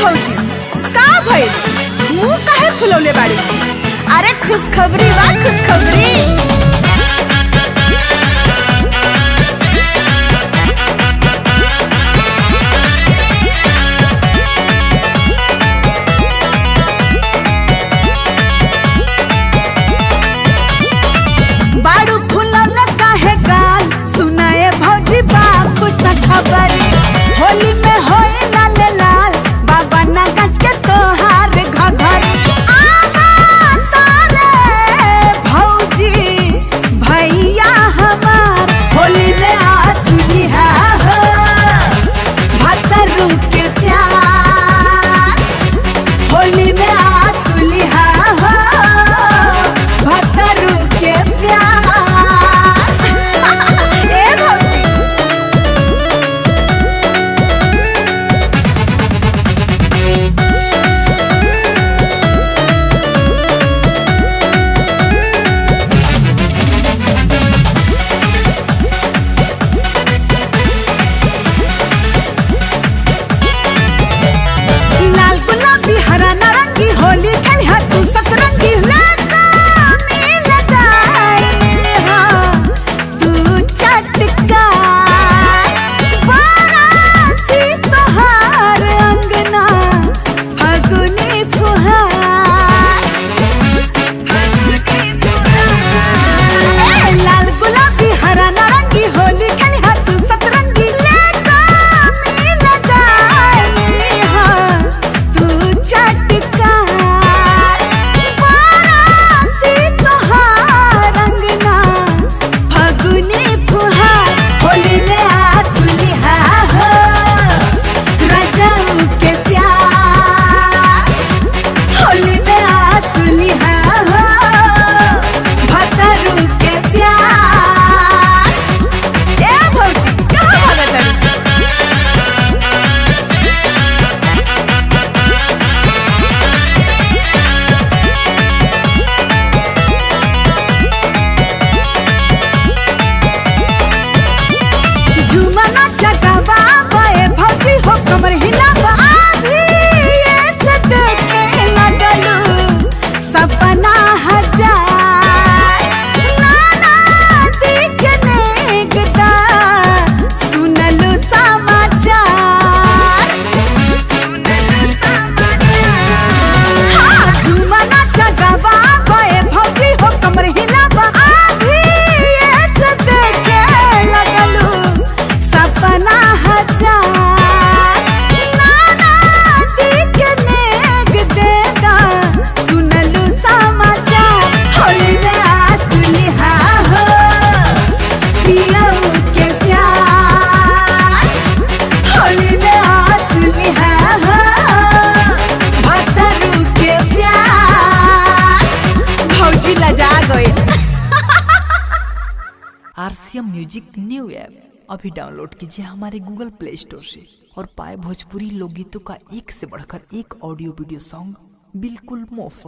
भौजी का भइल मुंह काहे फुलौले बाड़ी? अरे खुशखबरी बा खुशखबरी। बाड़ू फुलौले काहे गाल सुनाए भौजी बा कुछ खबरी। होली में होई लाल लाल बाबा ना गज के तोहार घघरी। आहा तारे भौजी भैया हमार होली में आसुली है हो भतरू के प्यार। होली में आसुली है हो भतरू के प्यार। ए भौजी लाल गुलाबी हरा नारंगी होली खेलिहा तू सतरंगी। लगा मिल जाए हाँ तू चटका बाराती तोहार अंगना फगुनी फुहार। ए लाल गुलाबी हरा नारंगी होली खेलिहा तू सतरंगी। लगा मिल जाए हाँ तू चटका बाराती तोहार अंगना फगुनी फुहार। होली में आसुली है हो रजऊ के प्यार। होली में आसुली है हो भतरू के प्यार। ए भौजी कहाँ भागत हरी? झूमना जगावा बे भौजी हो कमर हिलावा। अभी ये से देखे लगलू सपना हजार। नाना दिखने गदा सुनलू समाचार। हाँ झूमना जगावा बे भौजी हो कमर हिलावा। अभी ये से देखे लगलू सपना हजार। नाना दिखने गदा सुनलू समाचार। होली में आसुली है हो पियऊ के प्यार। होली में आसुली है हो भतरू के प्यार। भौजी लजा गई। आरसीएम म्यूजिक न्यू ऐप अभी डाउनलोड कीजिए हमारे गूगल प्ले स्टोर से और पाए भोजपुरी लोकगीतों का एक से बढ़कर एक ऑडियो वीडियो सॉन्ग बिल्कुल मुफ्त।